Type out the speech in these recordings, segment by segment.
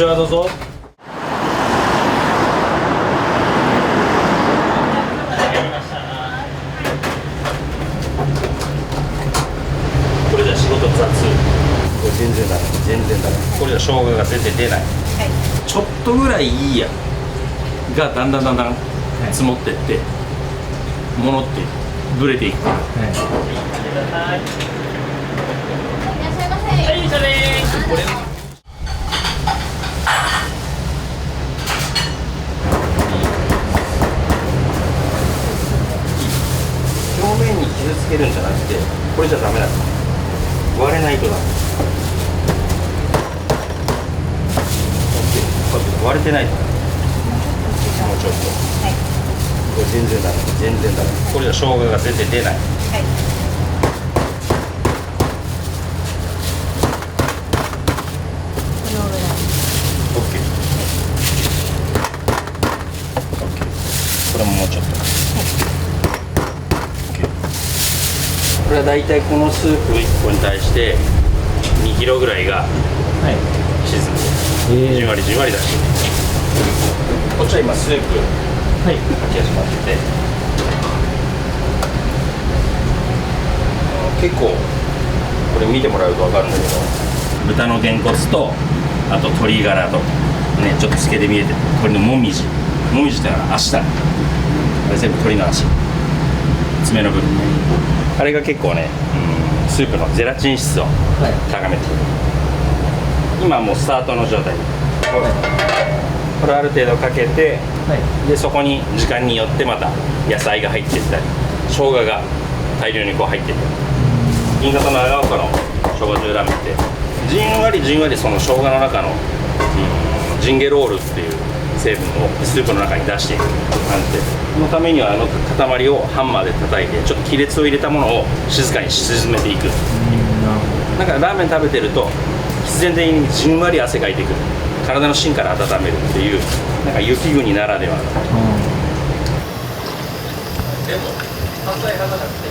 ちらどうぞ。これじゃ仕事雑。これ全然だね、全然だね。これじゃ生姜が全然出ない。ちょっとぐらいいいやがだんだん積もってって、ものってブレていくから。いらっしゃいませ。はい、一緒です。これ表面に傷つけるんじゃなくて、これじゃダメだから。割れないとだ。割れてないと。もうちょっと。はい。これ全然ダメ、全然ダメ。これじゃ生姜が全然出ない。はい。このぐらい。オッケー。オッケー。これももうちょっと。オッケー。これはだいたいこのスープ1個に対して2キロぐらいが沈む。じんわりじんわりだし。こっちは今スープかき始まってて、結構これ見てもらうと分かるんだけど、豚のげんこつとあと鶏ガラとね、ちょっと透けて見えてる鶏のもみじってのは足だね。あれ全部鶏の足、爪の部分ね。あれが結構ね、スープのゼラチン質を高めてくる。今もうスタートの状態。これある程度かけて、でそこに時間によってまた野菜が入っていったり、生姜が大量にこう入っていったり。新潟の長岡の生姜醤油ラーメンってじんわりその生姜の中の、ジンゲロールっていう成分をスープの中に出していく感じで、そのためにはあの塊をハンマーで叩いてちょっと亀裂を入れたものを静かに沈めていく。だからラーメン食べてると必然的にじんわり汗かいてくる。体の芯から温めるっていう、なんか雪国ならではの。でも反対派じゃなくて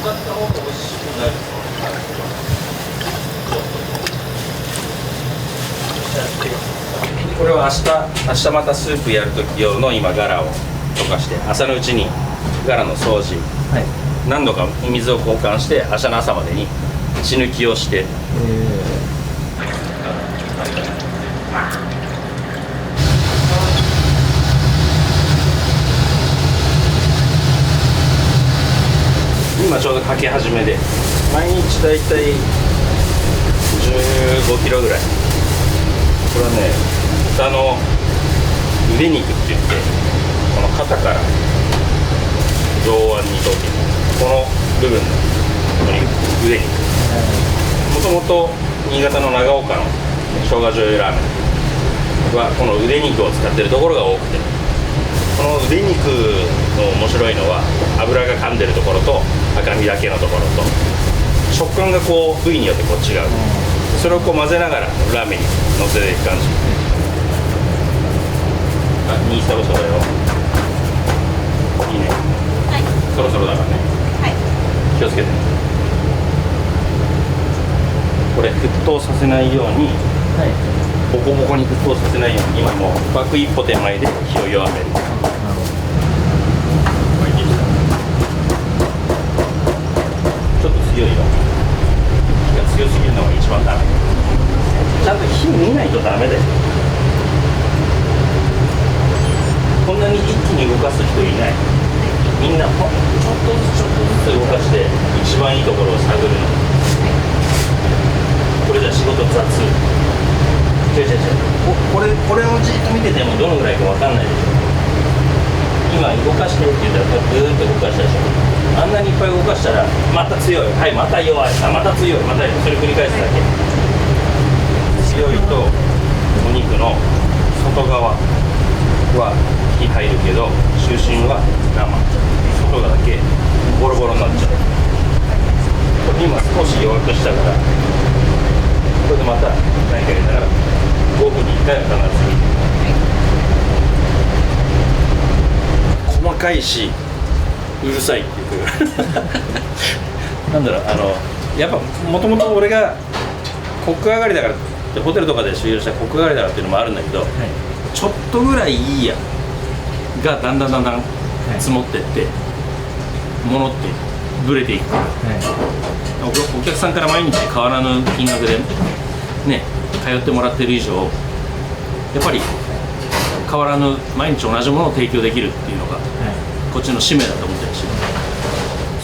使った方が美味しくなる。これは明日またスープやるとき用の今ガラを溶かして、朝のうちにガラの掃除、何度かお水を交換して明日の朝までに血抜きをして、今ちょうどかけ始めで、毎日だいたい15キロぐらい。これはね、豚の腕肉って言って、この肩から上腕二頭筋、この部分の腕肉。もともと新潟の長岡の生姜醤油ラーメンはこの腕肉を使ってるところが多くて、この腕肉の面白いのは油が噛んでるところと赤身だけのところと食感がこう部位によってこう違う。それをこう混ぜながらラーメンにのせていく感じ。あ、2サブソだよ。いいね。はい。そろそろだからね。はい。気をつけて。これ沸騰させないように、ボコボコに沸騰させないように、今もう爆一歩手前で火を弱める。ちょっと強いよ。火が強すぎるのが一番ダメ。ちゃんと火見ないとダメだよ。こんなに一気に動かす人いない。みんなちょっとずつ動かして一番いいところを探るの。これじゃ仕事雑。これをじっと見ててもどのぐらいか分かんないでしょ。今動かしてって言ったらグーッと動かしたでしょ。あんなにいっぱい動かしたらまた強い、はい、また弱い、また強い、また弱い、それ繰り返すだけ。強いとお肉の外側は火入るけど中心は生、外側だけボロボロになっちゃう。これ今少し弱くしたから、これでまた何か入れたら5分に1回は必ず見て。細かいしうるさいっていうなんだろう、やっぱもともと俺がコック上がりだからでホテルとかで修行したコクガリダラっていうのもあるんだけど、はい、ちょっとぐらいいいやがだんだん積もってって、物ってブレていくから、お客さんから毎日変わらぬ金額でね通ってもらってる以上、やっぱり変わらぬ毎日同じものを提供できるっていうのが、こっちの使命だと思ってるし、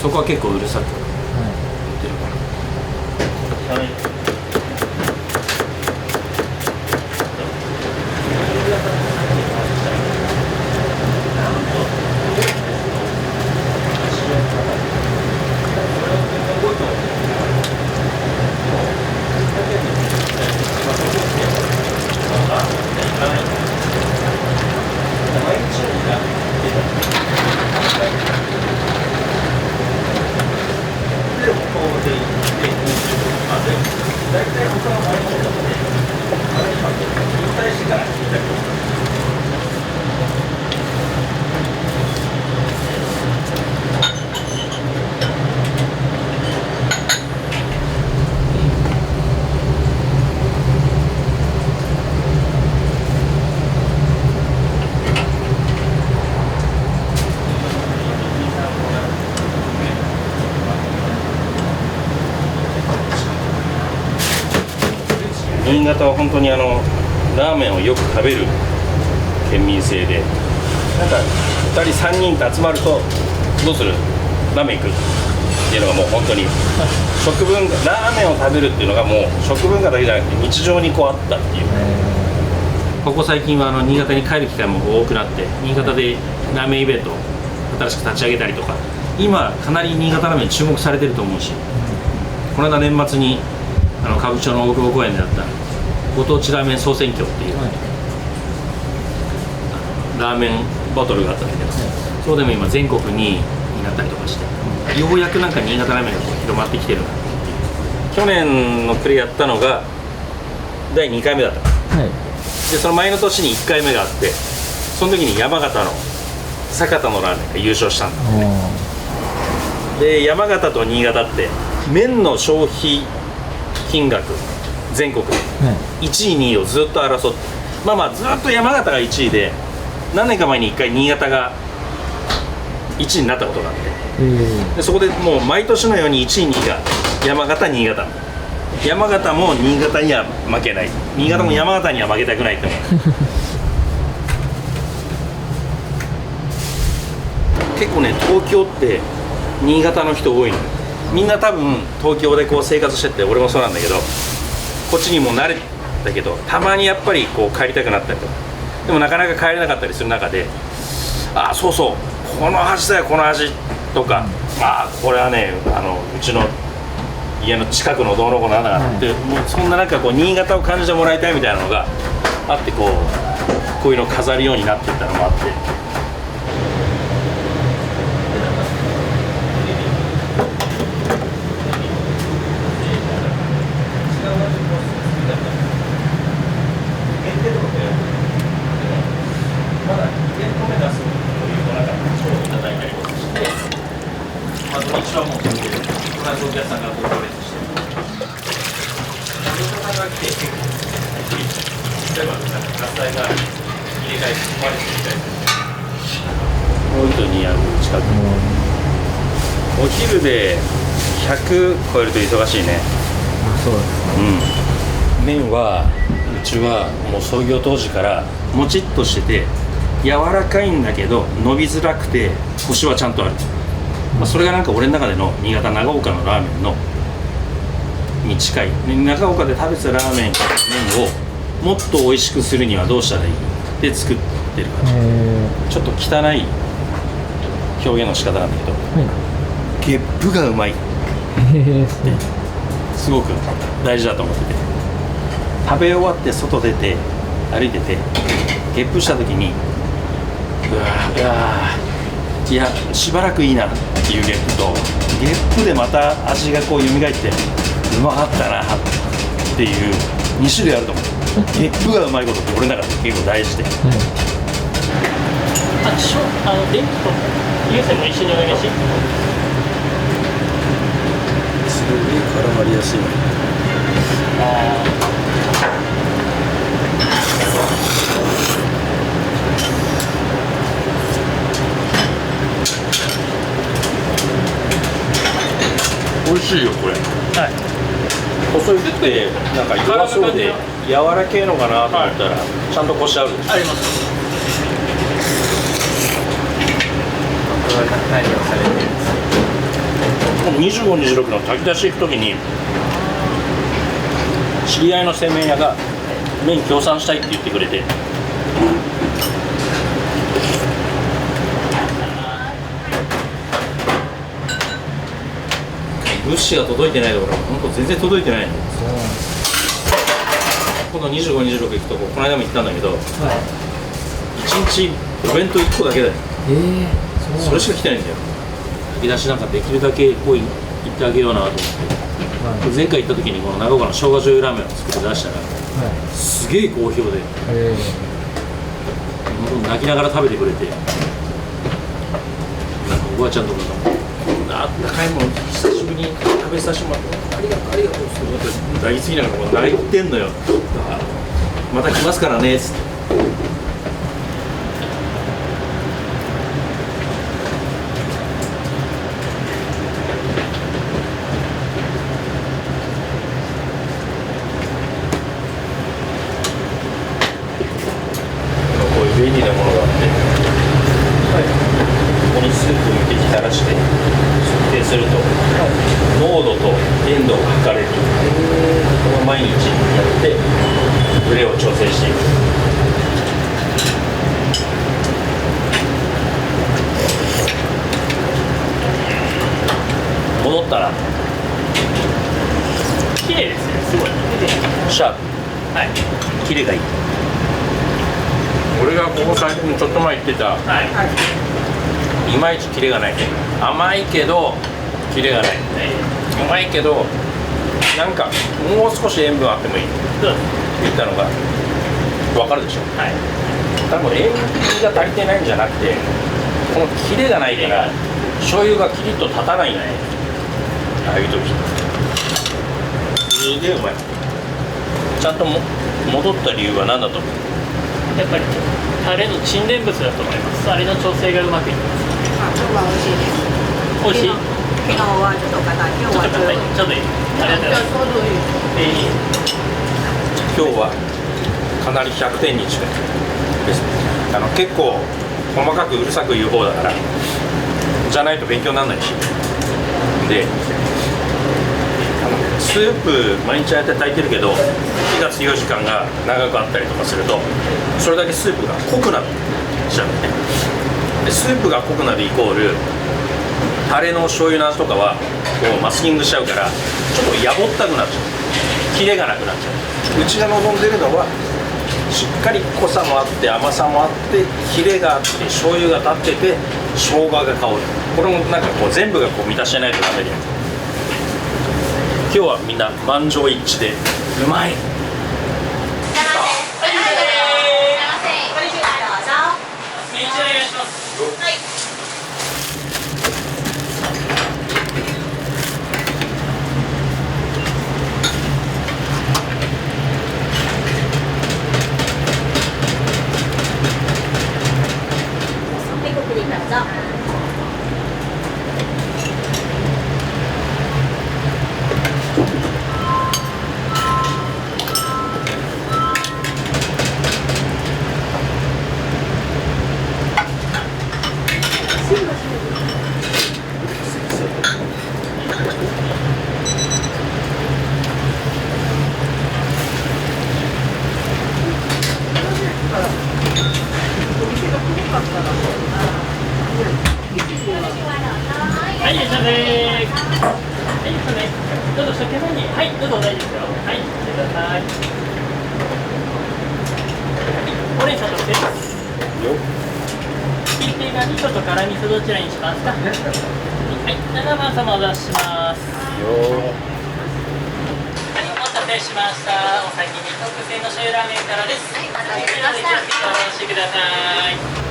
そこは結構うるさく言ってるから。新潟は本当にラーメンをよく食べる県民性で、なんか2人3人と集まるとどうする、ラーメン行くっていうのがもう本当に食文化、ラーメンを食べるっていうのがもう食文化だけじゃなくて日常にこうあったっていう。ここ最近は新潟に帰る機会も多くなって、新潟でラーメンイベントを新しく立ち上げたりとか、今かなり新潟ラーメン注目されてると思うし、この間年末に歌舞伎町の大久保公園であったご当地ラーメン総選挙っていう、ラーメンバトルがあったんだけど、そうでも今全国2位になったりとかして、ようやくなんか新潟ラーメンがこう広まってきてるなっていう。去年の暮れやったのが第2回目だった、でその前の年に1回目があって、その時に山形の酒田のラーメンが優勝したんだ、で山形と新潟って麺の消費金額全国で1位2位をずっと争って、ずっと山形が1位で、何年か前に1回新潟が1位になったことがあって、でそこでもう毎年のように1位2位が山形新潟、山形も新潟には負けない、新潟も山形には負けたくないって思う結構ね、東京って新潟の人多いのよ。みんな多分東京でこう生活してて、俺もそうなんだけど、こっちにも慣れたけど、たまにやっぱりこう帰りたくなったりとか、でもなかなか帰れなかったりする中で、あ、そうそう、この味だよこの味とか、これはねうちの家の近くのどうのこうのなんだって、もうそんななんかこう新潟を感じてもらいたいみたいなのがあって、こういうのを飾るようになっていったのもあって。土日はもう同じお客さんが行列してる。お客さんが来て結構例えばガス代が入れ替えて壊れてみたいな。大糸にある近く。お昼で100超えると忙しいね。そうですね。麺はうちはもう創業当時からもちっとしてて柔らかいんだけど伸びづらくてコシはちゃんとある。それがなんか俺の中での新潟長岡のラーメンのに近い。長岡で食べてたラーメンをもっと美味しくするにはどうしたらいいって作ってる感じ。ちょっと汚い表現の仕方なんだけど、ゲップがうまいってすごく大事だと思ってて、食べ終わって外出て歩いててゲップした時にいやしばらくいいなっていうゲップと、ゲップでまた味がこう蘇ってうまかったなっていう2種類あると思う。ゲップがうまいことって俺の中で結構大事で、電気と有線も一緒にお願いし。すごい絡まりやすい。しいよこれ。はい。細いってなんか弱そうで柔らけえのかなと思ったら、ちゃんとコシあるでしょ。あります。僕は何をされてるんですか？この25、26の炊き出し行くときに知り合いの製麺屋が麺協賛したいって言ってくれて、物資が届いてないところ本当全然届いてないの。この25、26行くとこの間も行ったんだけど、1日お弁当1個だけだよ。それしか来てないんだよ。炊き出しなんかできるだけこう行ってあげようなと思って、前回行った時にこの長岡の生姜醤油ラーメンを作って出したら、すげえ好評で、泣きながら食べてくれて、なんかおばあちゃんとかがこんなあったかいもの久しぶりに食べさせてもらって、ありがとうありがとうって大好きながらこう泣いてんのよ。また来ますからねっつって。便利なものがあって、ここにスープを見て浸らして測定すると、濃度と塩度が測れる。これを毎日やってブレを調整していく。戻ったら綺麗ですね。すごい。シャープ、はい。キレがいい。俺がここ最近ちょっと前言ってた、はい。いまいちキレがない、甘いけどキレがない、うまいけどなんかもう少し塩分あってもいいって言ったのが分かるでしょ。はい。多分塩分が足りてないんじゃなくて、このキレがないから醤油がキリッと立たないんだね。ああいう時すげえうまい。ちゃんと戻った理由は何だと思う？やっぱりタレの沈殿物だと思います。あれの調整がうまくいきます。あ、今日は美味しいです。美味しい。昨日はちょっと硬い。今日はちょっと硬い。ちょうどいい。ありがとうございます。今日はかなり100点に近いです。結構細かくうるさく言う方だから、じゃないと勉強にならないし。で、スープ毎日ああやって炊いてるけど、火が強い時間が長くあったりとかすると、それだけスープが濃くなっちゃうね。でスープが濃くなるイコールタレの醤油の味とかはこうマスキングしちゃうから、ちょっとやぼったくなっちゃう、キレがなくなっちゃう。うちが望んでるのはしっかり濃さもあって甘さもあってキレがあって醤油が立ってて生姜が香る。これもなんかこう全部がこう満たしてないとダメで、今日はみんな満場一致でうまい。はい、いらっしゃいませ。はい、いらっしゃいませ。どうぞ、食券前に。はい、どうぞ、大丈夫ですよ。はい、来てください。オレンジさんとです。ピリピリが味噌と辛味噌どちらにしますか？はい、7番様お出しします。はい、お待たせしました。お先に特製の醤油ラーメンからです。はい、お待たせしました。お待ちください。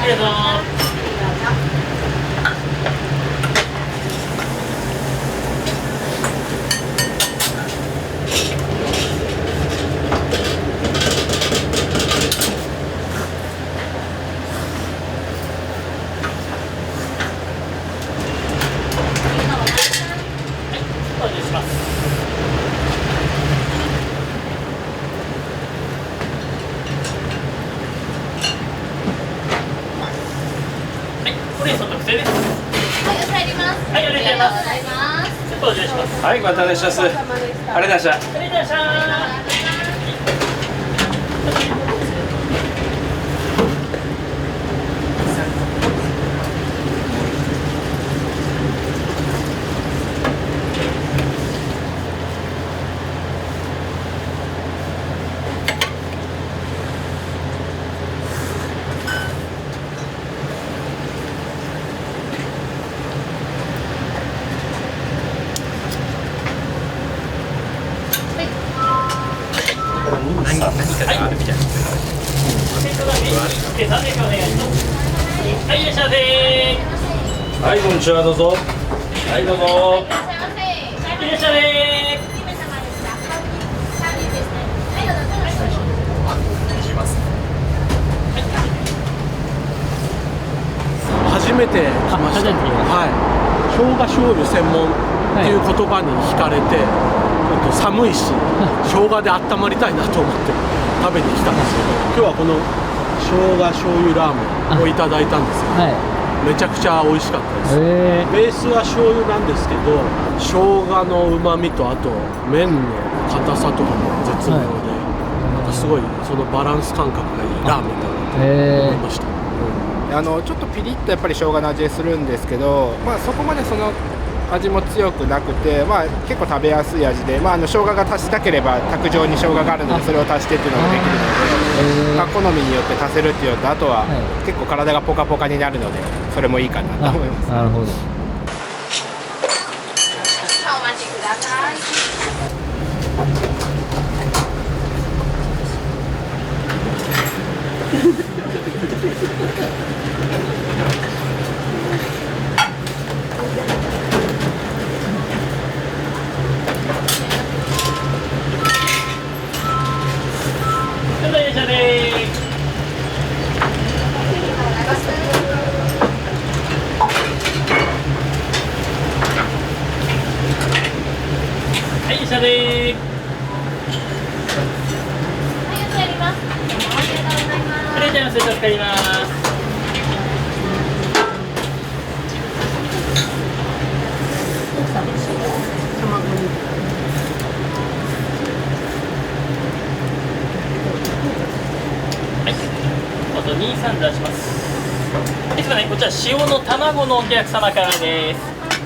ありがとう。お願いします。はい、これ特製です。はい、お入ります。はい、お願いします。ございます。ちょっとお願いします。はい、またお願いします。ありがとうございました。ありがとうございました。何かがあるみたいな。計算でお願いします。はい、いらっしゃいませ。はい、こんにちは、どうぞ。はい、どうぞ。いらっしゃいませ。いらっしゃいませ。2名様ですが、3人ですね。はい、どうぞ。初めて来ました。初めて来ました。はい。生姜醤油専門っていう言葉に惹かれて、寒いし、生姜で温まりたいなと思って食べに来たんですけど、今日はこの生姜醤油ラーメンをいただいたんですよ。はい。めちゃくちゃ美味しかったです。ベースは醤油なんですけど、生姜の旨味とあと麺の硬さとかも絶妙で、なんかすごいそのバランス感覚がいいラーメンだなと思いました。ちょっとピリッとやっぱり生姜の味するんですけど、まあ、そこまでその味も強くなくて、まあ、結構食べやすい味で、まあ、生姜が足したければ卓上に生姜があるのでそれを足してっていうのもできるので、まあ、好みによって足せるっていうのと、あとは結構体がポカポカになるのでそれもいいかなと思います。なるほど。お待ちください。どうぞいらっしゃいませ。はい、いらっしゃいませ。はい、お入ります。ありがとうございます。ありがとうございます。助かります。はい、あと23出します。ですかね、こちら塩の卵のお客様からです。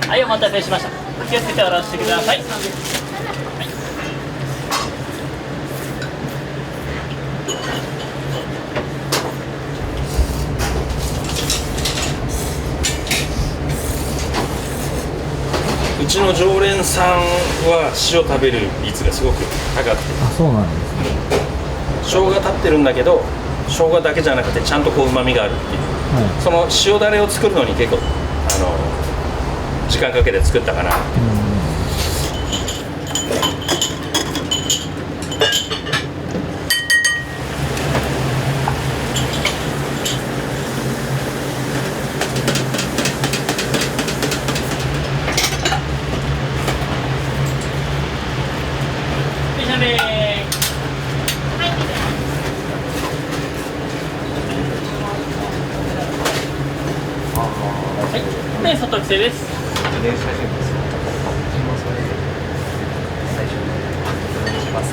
はい、お待たせしました。気をつけておろしてください。うちの常連さんは塩食べる率がすごく高くて、あ、そうなんですね。生姜立ってるんだけど生姜だけじゃなくてちゃんとこう旨味があるっていう、その塩だれを作るのに結構時間かけて作ったかな。で、外特製です。電車準備するともそれで最初にお願いします。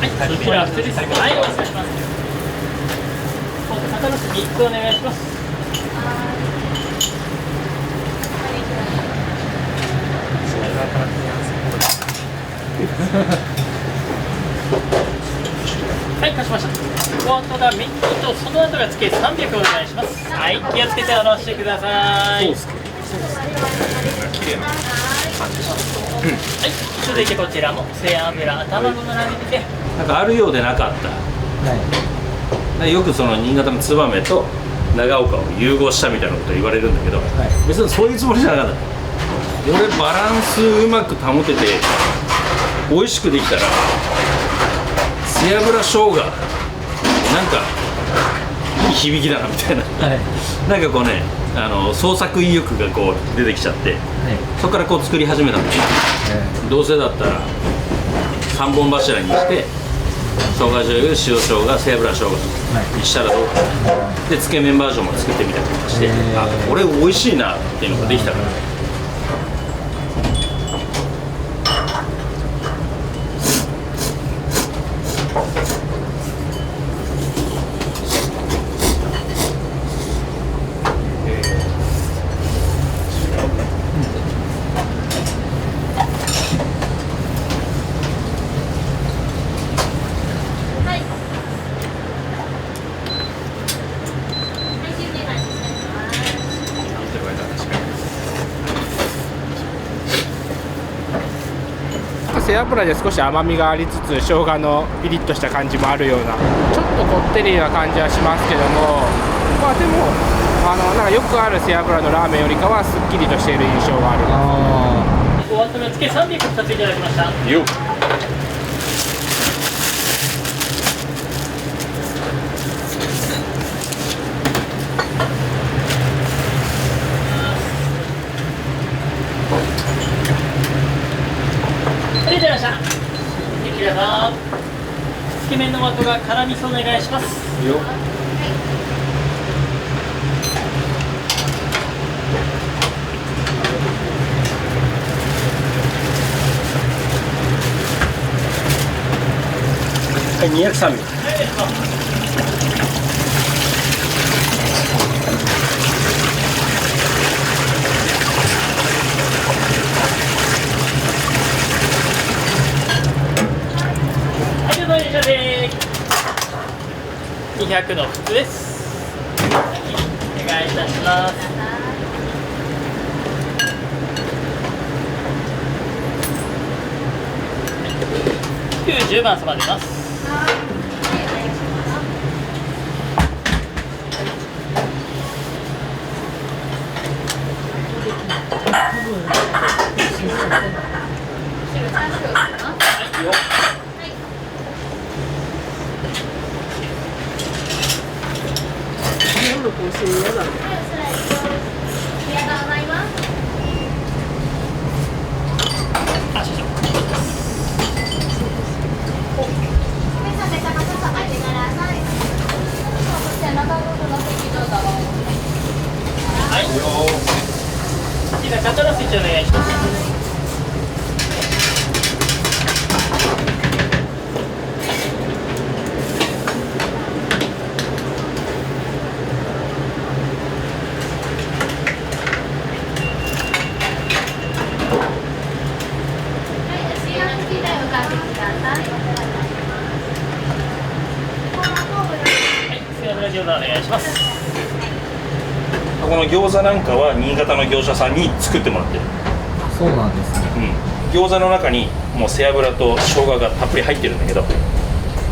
はい、そちら普通です。はい、お願いします。片野3つお願いします。はい、貸しました。お後がミッキーとその後がつけ300お願いします。はい、気をつけて下ろしてください。はい、続いてこちらも背脂、卵のラーメンで。なんかあるようでなかった、よくその新潟の燕と長岡を融合したみたいなこと言われるんだけど、別にそういうつもりじゃなかった。俺バランスうまく保てて美味しくできたら背脂生姜なんかいい響きだなみたいな、なんかこうね創作意欲がこう出てきちゃって、そこからこう作り始めたんだけど、どうせだったら3本柱にして生姜醤油、塩生姜、背脂生姜にしたらどうか、でつけ麺バージョンも作ってみたりとかして、あ、これ美味しいなっていうのができたから。背脂で少し甘みがありつつ生姜のピリッとした感じもあるような、ちょっとこってりな感じはしますけども、まあでもなんかよくある背脂のラーメンよりかはすっきりとしている印象はあります。お後のつけ3尾2ついただきました。よっ。ありがとうございました。ゆきらさん、つけ麺の素が辛味噌お願いします。よっ。はい、203ミリ。200の普通です。お願いいたします。90番様出ます。肩のスイッチお願いします。お願いします。この餃子なんかは新潟の業者さんに作ってもらってる。そうなんですね。餃子の中にもう背脂と生姜がたっぷり入ってるんだけど、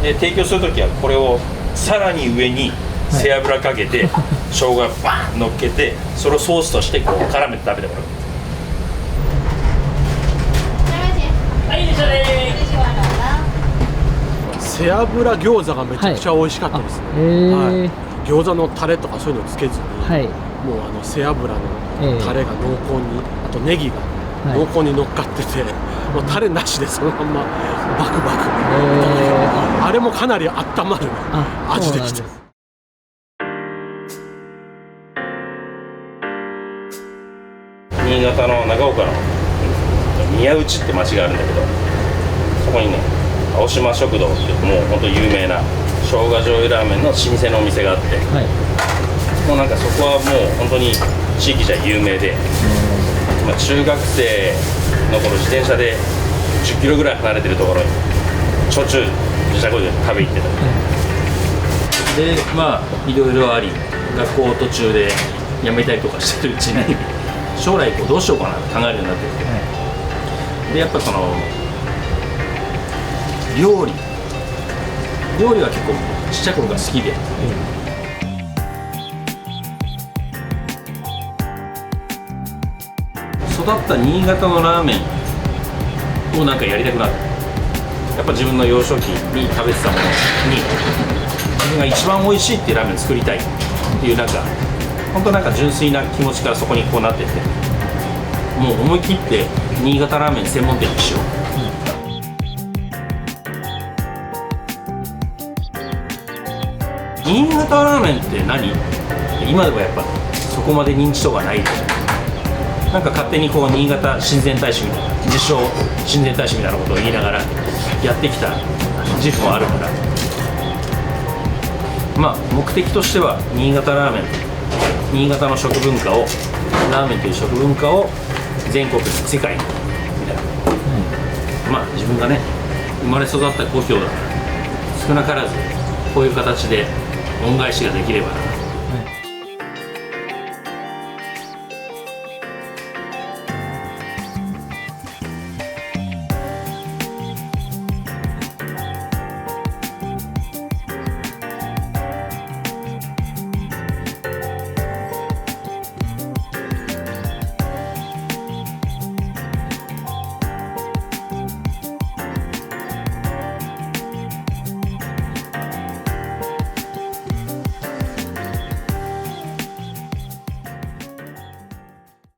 で提供するときはこれをさらに上に背脂かけて、生姜バーン乗っけて、それをソースとしてこう絡めて食べてもらう。はい、いいでしょうね。背脂餃子がめちゃくちゃ美味しかったですね。餃子のタレとかそういうのつけずに、もう背脂のタレが濃厚に、あとネギが濃厚に乗っかってて、もうタレなしでそのまんまバクバク、あれもかなり温まる味でした。新潟の長岡の宮内って町があるんだけど、そこにね青島食堂っていうもう本当有名な生姜醤油ラーメンの老舗のお店があって、もうなんかそこはもう本当に地域じゃ有名で、中学生の頃自転車で10キロぐらい離れてるところにしょっちゅう自社工場で食べ行ってた、でまあいろいろあり、学校途中で辞めたりとかしてるうちに将来こうどうしようかなって考えるようになってきて、でやっぱその料理は結構ちっちゃい頃から好きで、育った新潟のラーメンをなんかやりたくなる。やっぱ自分の幼少期に食べてたものに自分が一番美味しいっていうラーメンを作りたいっていう、なんか本当なんか純粋な気持ちからそこにこうなってて、もう思い切って新潟ラーメン専門店にしよう。新潟ラーメンって何？今でもやっぱそこまで認知度がないでしょ。なんか勝手にこう新潟親善大使みたいな、自称親善大使みたいなことを言いながらやってきた自負もあるから、まあ目的としては新潟ラーメン、新潟の食文化を、ラーメンという食文化を全国に、世界にみたいな、まあ自分がね生まれ育った故郷だから少なからずこういう形で恩返しができればな。